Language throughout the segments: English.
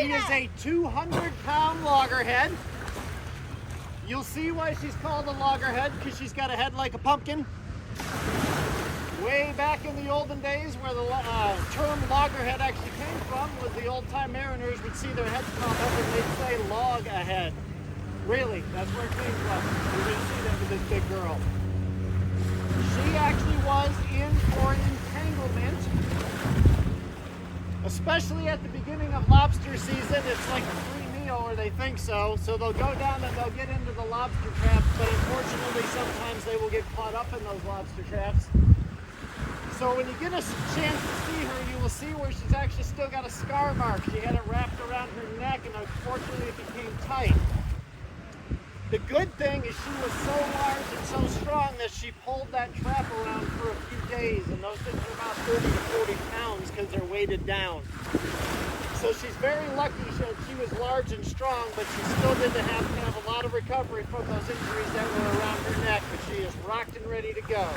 She is a 200-pound loggerhead. You'll see why she's called a loggerhead, because she's got a head like a pumpkin. Way back in the olden days, where the term loggerhead actually came from, was the old-time mariners would see their heads pop up and they'd say log ahead. Really, that's where it came from. We didn't see that with this big girl. She actually was in for an entanglement, especially at the beginning of lobster season. It's like a free meal, or they think so. So they'll go down and they'll get into the lobster traps, but unfortunately sometimes they will get caught up in those lobster traps. So when you get a chance to see her, you will see where she's actually still got a scar mark. She had it wrapped around her neck, and unfortunately it became tight. The good thing is she was so large and so strong that she pulled that trap around for a few days, and those things are about 30 to 40 pounds because they're weighted down. So she's very lucky she was large and strong, but she still did have a lot of recovery from those injuries that were around her neck, but she is rocked and ready to go.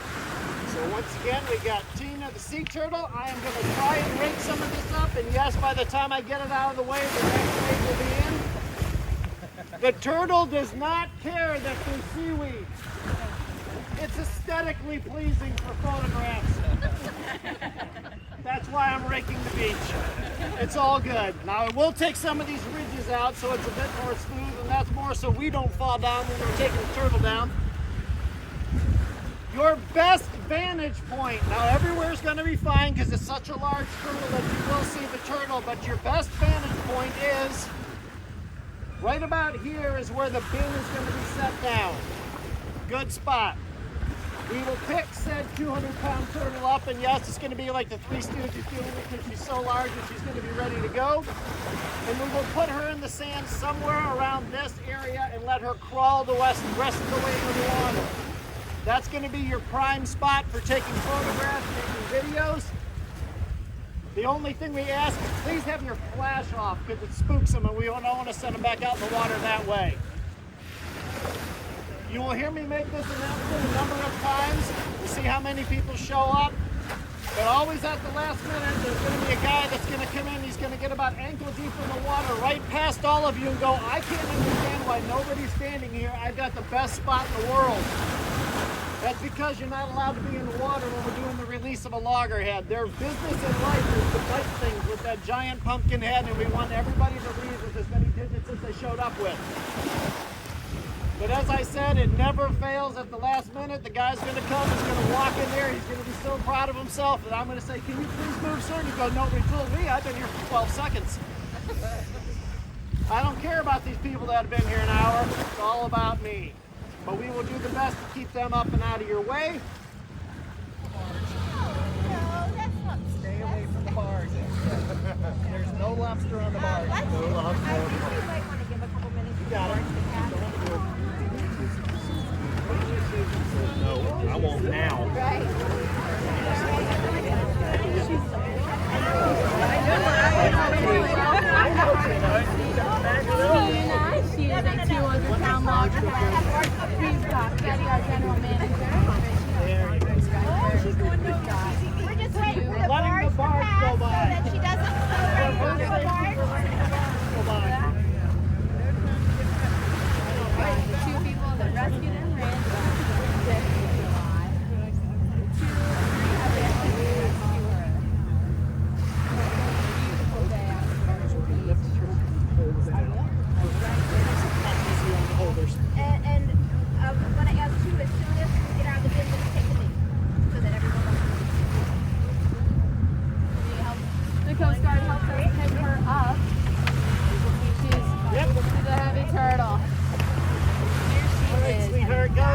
So once again, we got Tina the sea turtle. I am going to try and rake some of this up, and yes, by the time I get it out of the way, the next rake will be in. The turtle does not care that there's seaweed. It's aesthetically pleasing for photographs. That's why I'm raking the beach. It's all good. Now, I will take some of these ridges out so it's a bit more smooth, and that's more so we don't fall down when we're taking the turtle down. Your best vantage point. Now, everywhere's going to be fine because it's such a large turtle that you will see the turtle, but your best vantage point is right about here is where the bin is going to be set down. Good spot. We will pick said 200-pound turtle up, and yes, it's going to be like the Three Stooges doing it because she's so large and she's going to be ready to go. And we will put her in the sand somewhere around this area and let her crawl the rest of the way into the water. That's going to be your prime spot for taking photographs, taking videos. The only thing we ask is please have your flash off because it spooks them and we don't want to send them back out in the water that way. You will hear me make this announcement a number of times to see how many people show up. But always at the last minute, there's going to be a guy that's going to come in. He's going to get about ankle deep in the water right past all of you and go, I can't understand why nobody's standing here. I've got the best spot in the world. That's because you're not allowed to be in the water when we're doing the release of a loggerhead. Their business in life is to fight things with that giant pumpkin head, and we want everybody to leave with as many digits as they showed up with. But as I said, it never fails at the last minute. The guy's going to come, he's going to walk in there, he's going to be so proud of himself, and I'm going to say, can you please move, sir? And you go, nobody told me, I've been here for 12 seconds. I don't care about these people that have been here an hour, it's all about me. But we will do the best to keep them up and out of your way. Stay away from the bars. There's no lobster on the bars. I think we might want to give a couple minutes. You got it. No, I won't now. Right. She is a 200-pound loggerhead. We've got Betty, our general manager. She's going to We're just waiting for the letting the barge pass go by. so that she doesn't slow right onto the barge. Go by. The two people that rescued and ran. And I'm going to ask you as soon as we get out of the business, take the lead so that everyone knows. The Coast Guard helps us pick her up. She's a heavy turtle. Here she All right, is. sweetheart, go.